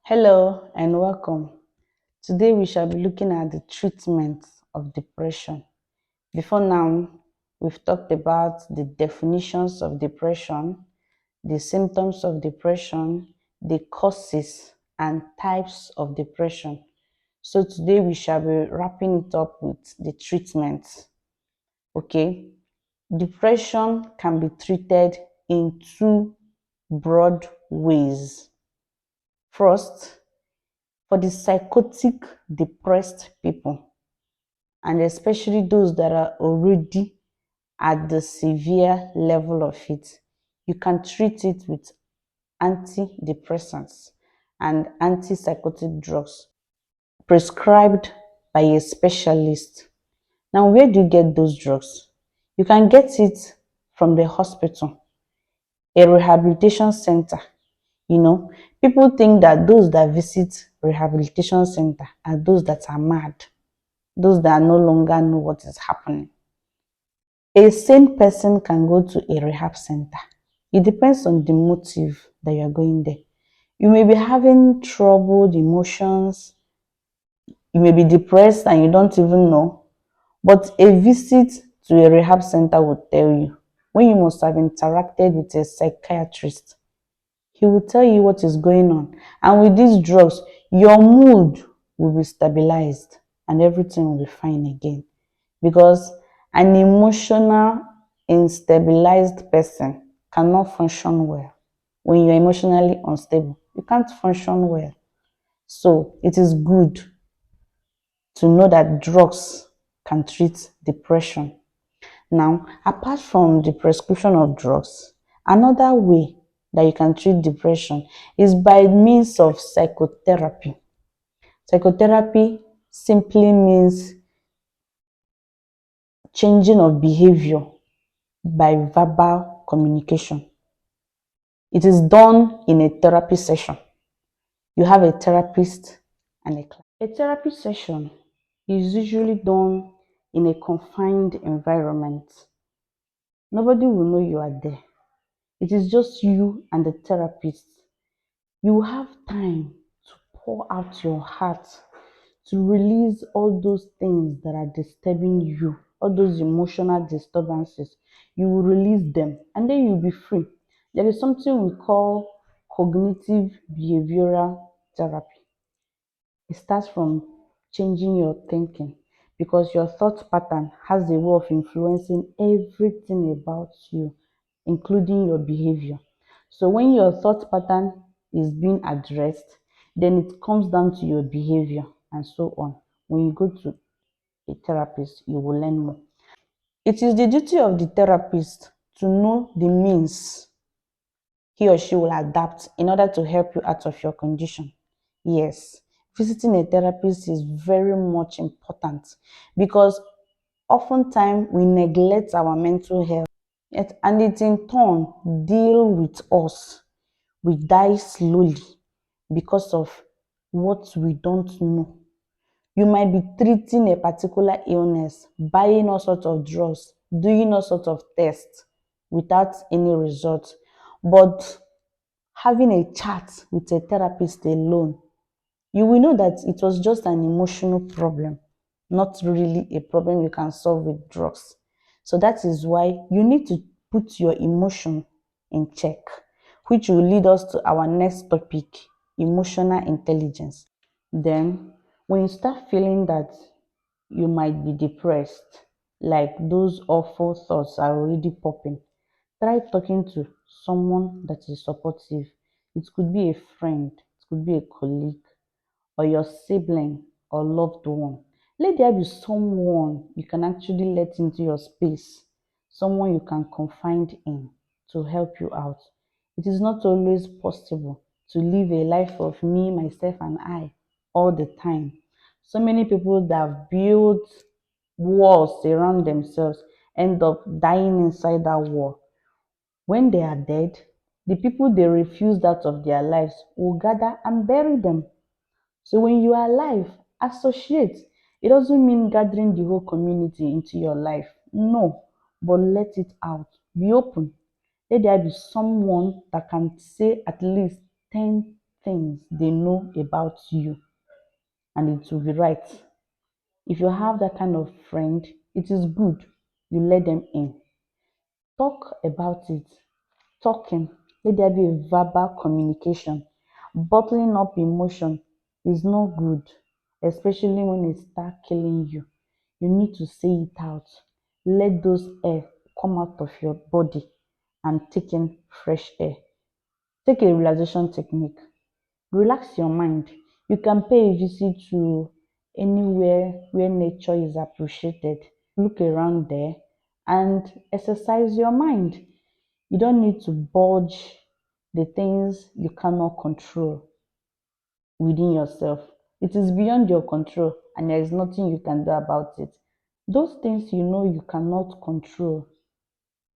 Hello and welcome. Today we shall be looking at the treatment of depression. Before now, we've talked about the definitions of depression, the symptoms of depression, the causes and types of depression. So today we shall be wrapping it up with the treatment. Okay? Depression can be treated in two broad ways. First, for the psychotic depressed people, and especially those that are already at the severe level of it, you can treat it with antidepressants and antipsychotic drugs prescribed by a specialist. Now, where do you get those drugs? You can get it from the hospital, a rehabilitation center. You know, people think that those that visit rehabilitation center are those that are mad, those that no longer know what is happening. A sane person can go to a rehab center. It depends on the motive that you are going there. You may be having troubled emotions, you may be depressed and you don't even know, but a visit to a rehab center will tell you when you must have interacted with a psychiatrist. He will tell you what is going on. And with these drugs, your mood will be stabilized and everything will be fine again. Because an emotional, instabilized person cannot function well. When you're emotionally unstable, you can't function well. So it is good to know that drugs can treat depression. Now, apart from the prescription of drugs, another way that you can treat depression is by means of psychotherapy. Psychotherapy simply means changing of behavior by verbal communication. It is done in a therapy session. You have a therapist and a client. A therapy session is usually done in a confined environment. Nobody will know you are there. It is just you and the therapist. You have time to pour out your heart, to release all those things that are disturbing you, all those emotional disturbances. You will release them and then you'll be free. There is something we call cognitive behavioral therapy. It starts from changing your thinking because your thought pattern has a way of influencing everything about you, including your behavior. So when your thought pattern is being addressed, then it comes down to your behavior and so on. When you go to a therapist, you will learn more. It is the duty of the therapist to know the means he or she will adapt in order to help you out of your condition. Yes, visiting a therapist is very much important because oftentimes we neglect our mental health, and it in turn deal with us. We die slowly because of what we don't know. You might be treating a particular illness, buying all sorts of drugs, doing all sorts of tests without any result. But having a chat with a therapist alone, you will know that it was just an emotional problem, not really a problem you can solve with drugs. So that is why you need to put your emotion in check, which will lead us to our next topic, emotional intelligence. Then, when you start feeling that you might be depressed, like those awful thoughts are already popping, try talking to someone that is supportive. It could be a friend, it could be a colleague, or your sibling or loved one. Let there be someone you can actually let into your space, someone you can confide in to help you out. It is not always possible to live a life of me, myself, and I all the time. So many people that have built walls around themselves end up dying inside that wall. When they are dead, the people they refused out of their lives will gather and bury them. So when you are alive, associate. It doesn't mean gathering the whole community into your life. No, but let it out. Be open. Let there be someone that can say at least 10 things they know about you and it will be right. If you have that kind of friend, it is good you let them in. Talk about it. Talking. Let there be a verbal communication. Bottling up emotion is not good, especially when it starts killing you. You need to say it out. Let those air come out of your body and take in fresh air. Take a relaxation technique. Relax your mind. You can pay a visit to anywhere where nature is appreciated. Look around there and exercise your mind. You don't need to budge the things you cannot control within yourself. It is beyond your control and there is nothing you can do about it. Those things you know you cannot control,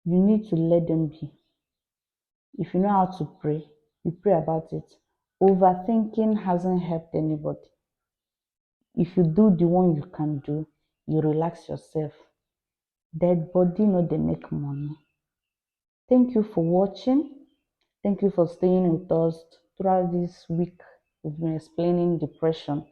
you need to let them be. If you know how to pray, you pray about it. Overthinking hasn't helped anybody. If you do the one you can do, you relax yourself. Dead body no dey make money. Thank you for watching. Thank you for staying with us throughout this week. We've been explaining depression.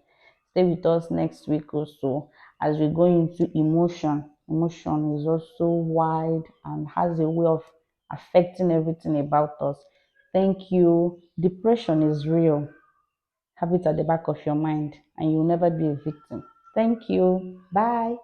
Stay with us next week also as we go into emotion. Emotion is also wide and has a way of affecting everything about us. Thank you. Depression is real. Have it at the back of your mind and you'll never be a victim. Thank you. Bye.